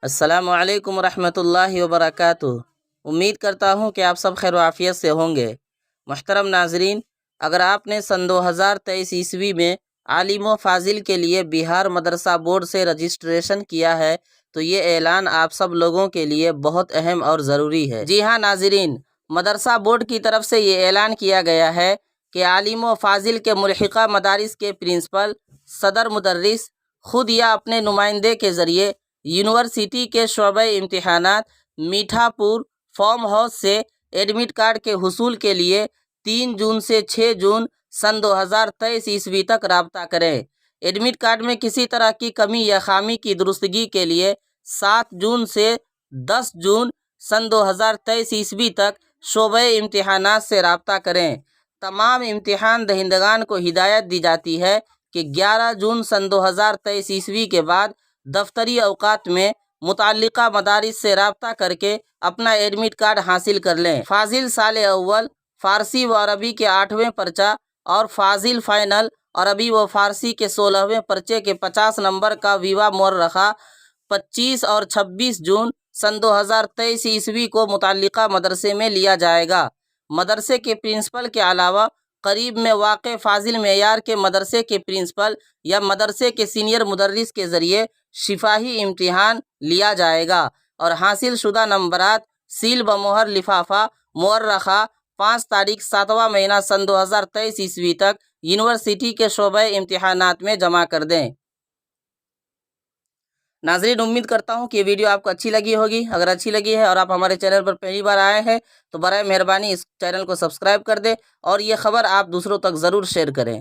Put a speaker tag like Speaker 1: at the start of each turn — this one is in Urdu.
Speaker 1: السلام علیکم ورحمۃ اللہ وبرکاتہ۔ امید کرتا ہوں کہ آپ سب خیر و عافیت سے ہوں گے۔ محترم ناظرین، اگر آپ نے سن 2023 عیسوی میں عالم و فاضل کے لیے بہار مدرسہ بورڈ سے رجسٹریشن کیا ہے تو یہ اعلان آپ سب لوگوں کے لیے بہت اہم اور ضروری ہے۔ جی ہاں ناظرین، مدرسہ بورڈ کی طرف سے یہ اعلان کیا گیا ہے کہ عالم و فاضل کے ملحقہ مدارس کے پرنسپل، صدر مدرس خود یا اپنے نمائندے کے ذریعے یونیورسٹی کے شعبہ امتحانات میٹھا پور فارم ہاؤس سے ایڈمٹ کارڈ کے حصول کے لیے 3 جون سے 6 جون سن 2023 عیسوی تک رابطہ کریں۔ ایڈمٹ کارڈ میں کسی طرح کی کمی یا خامی کی درستگی کے لیے 7 جون سے 10 جون سن 2023 عیسوی تک شعبہ امتحانات سے رابطہ کریں۔ تمام امتحان دہندگان کو ہدایت دی جاتی ہے کہ 11 جون سن 2023 عیسوی کے بعد دفتری اوقات میں متعلقہ مدارس سے رابطہ کر کے اپنا ایڈمٹ کارڈ حاصل کر لیں۔ فاضل سال اول فارسی و عربی کے 8ویں پرچہ اور فاضل فائنل عربی و فارسی کے 16ویں پرچے کے 50 نمبر کا ویوا مورخہ 25 اور 26 جون سن 2023 عیسوی کو متعلقہ مدرسے میں لیا جائے گا۔ مدرسے کے پرنسپل کے علاوہ قریب میں واقع فاضل معیار کے مدرسے کے پرنسپل یا مدرسے کے سینئر مدرس کے ذریعے شفاہی امتحان لیا جائے گا اور حاصل شدہ نمبرات سیل بمہر لفافہ مورخہ 5 تاریخ 7واں مہینہ سن 2023 عیسوی تک یونیورسٹی کے شعبہ امتحانات میں جمع کر دیں۔ ناظرین، امید کرتا ہوں کہ یہ ویڈیو آپ کو اچھی لگی ہوگی۔ اگر اچھی لگی ہے اور آپ ہمارے چینل پر پہلی بار آئے ہیں تو برائے مہربانی اس چینل کو سبسکرائب کر دیں اور یہ خبر آپ دوسروں تک ضرور شیئر کریں۔